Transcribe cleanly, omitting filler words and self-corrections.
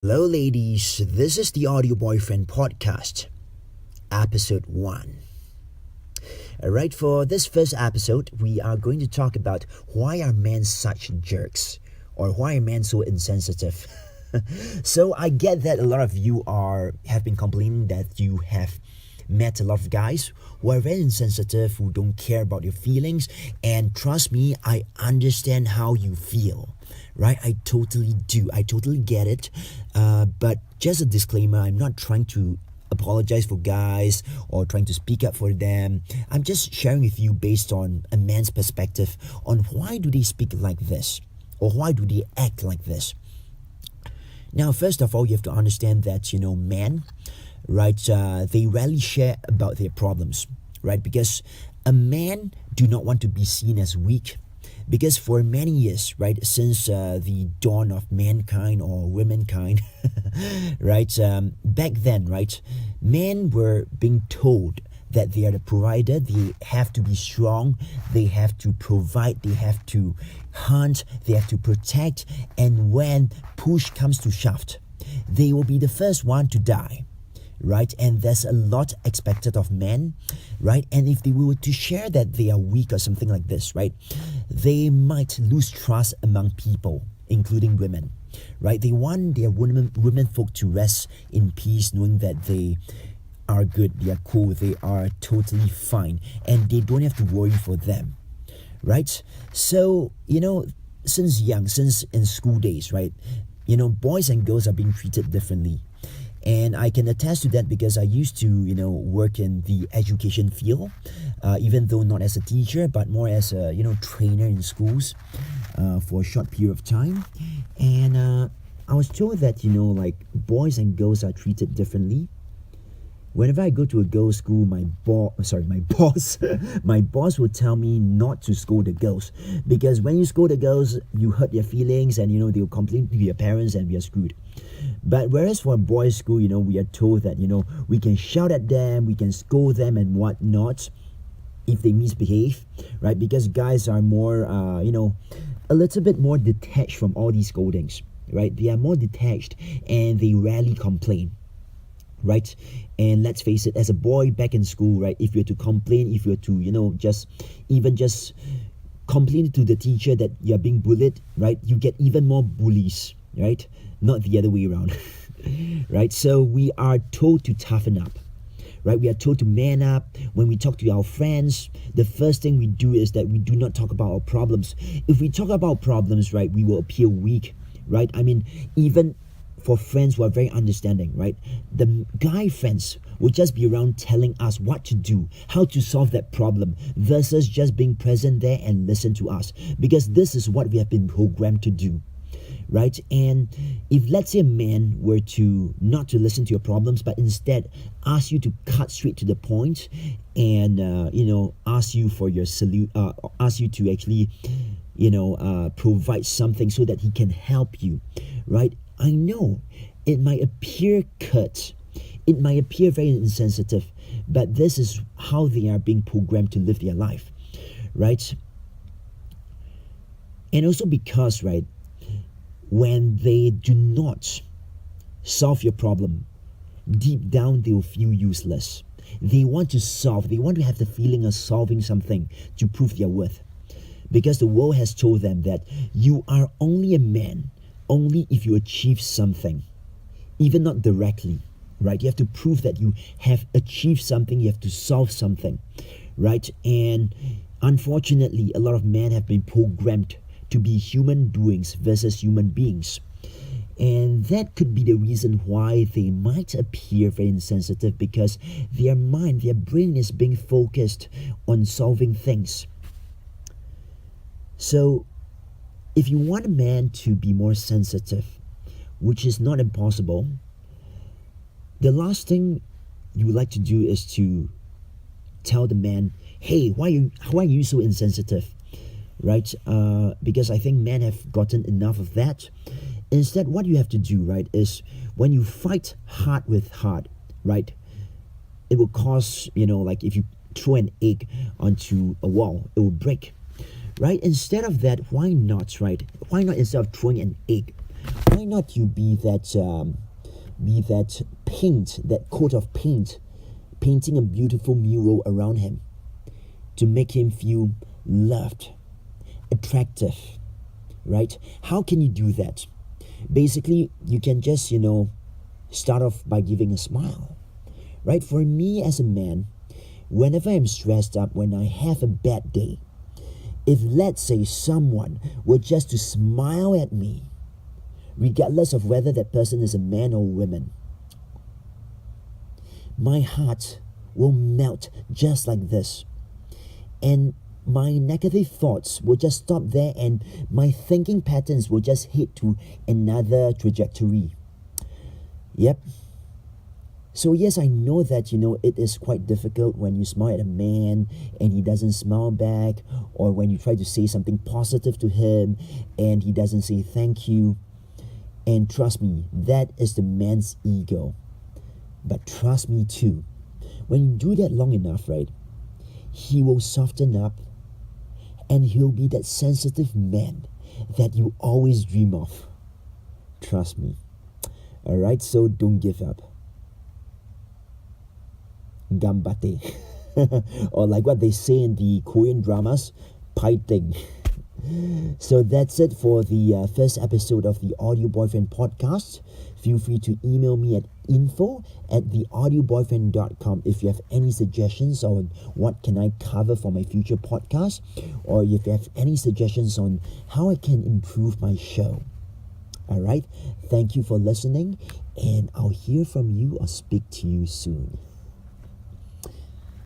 Hello, ladies. This is the Audio Boyfriend Podcast, Episode 1. Alright, for this first episode, we are going to talk about why are men such jerks, or why are men so insensitive. So, I get that a lot of you have been complaining that you have met a lot of guys who are very insensitive, who don't care about your feelings, and trust me, I understand how you feel. Right, I totally do. I totally get it. But just a disclaimer, I'm not trying to apologize for guys or trying to speak up for them. I'm just sharing with you based on a man's perspective on why do they speak like this or why do they act like this. Now, first of all, you have to understand that, men, right, they rarely share about their problems, right? Because a man do not want to be seen as weak. Because for many years, right, since the dawn of mankind or womankind, right, back then, right, men were being told that they are the provider, they have to be strong, they have to provide, they have to hunt, they have to protect, and when push comes to shove, they will be the first one to die. Right, and there's a lot expected of men, right? And if they were to share that they are weak or something like this, right, they might lose trust among people, including women, right? They want their women folk to rest in peace, knowing that they are good, they are cool, they are totally fine, and they don't have to worry for them, right? So, since in school days, right, boys and girls are being treated differently. And I can attest to that because I used to, work in the education field, even though not as a teacher, but more as a, trainer in schools for a short period of time. And I was told that, boys and girls are treated differently. Whenever I go to a girls' school, my boss, my boss will tell me not to scold the girls because when you scold the girls, you hurt their feelings, and they'll complain to their parents, and we are screwed. But whereas for a boys' school, we are told that we can shout at them, we can scold them, and whatnot if they misbehave, right? Because guys are more, a little bit more detached from all these scoldings, right? They are more detached, and they rarely complain. Right, and let's face it, as a boy back in school, right, if you're to complain, if you're to just complain to the teacher that you're being bullied, right, you get even more bullies, right, not the other way around. Right, so we are told to toughen up, right, we are told to man up. When we talk to our friends, the first thing we do is that we do not talk about our problems. If we talk about problems, right, we will appear weak, right? I mean, even for friends who are very understanding, right? The guy friends will just be around telling us what to do, how to solve that problem, versus just being present there and listen to us. Because this is what we have been programmed to do, right? And if let's say a man were to not to listen to your problems, but instead ask you to cut straight to the point and, ask you for your ask you to actually, provide something so that he can help you, right? I know it might appear curt, it might appear very insensitive, but this is how they are being programmed to live their life, right? And also because, right, when they do not solve your problem, deep down they'll feel useless. They want to have the feeling of solving something to prove their worth. Because the world has told them that you are only a man only if you achieve something, even not directly, right? You have to prove that you have achieved something, you have to solve something, right? And unfortunately, a lot of men have been programmed to be human doings versus human beings. And that could be the reason why they might appear very insensitive, because their mind, their brain is being focused on solving things. So, if you want a man to be more sensitive, which is not impossible, the last thing you would like to do is to tell the man, hey, why are you so insensitive? Right? Because I think men have gotten enough of that. Instead, what you have to do, right, is when you fight heart with heart, right, it will cause, like if you throw an egg onto a wall, it will break. Right? Instead of that, why not, right? Why not, instead of throwing an egg, Why not you be that paint, that coat of paint, painting a beautiful mural around him to make him feel loved, attractive, right? How can you do that? Basically, you can just, start off by giving a smile, right? For me as a man, whenever I'm stressed up, when I have a bad day, if let's say someone were just to smile at me, regardless of whether that person is a man or a woman, my heart will melt just like this. And my negative thoughts will just stop there, and my thinking patterns will just hit to another trajectory. Yep. So yes, I know that, it is quite difficult when you smile at a man and he doesn't smile back, or when you try to say something positive to him and he doesn't say thank you. And trust me, that is the man's ego. But trust me too, when you do that long enough, right, he will soften up and he'll be that sensitive man that you always dream of. Trust me. Alright, so don't give up. Gambate. Or like what they say in the Korean dramas, fighting. So that's it for the first episode of the Audio Boyfriend podcast. Feel free to email me at info@theaudioboyfriend.com if you have any suggestions on what can I cover for my future podcast, or if you have any suggestions on how I can improve my show. Alright, thank you for listening, and I'll hear from you or speak to you soon.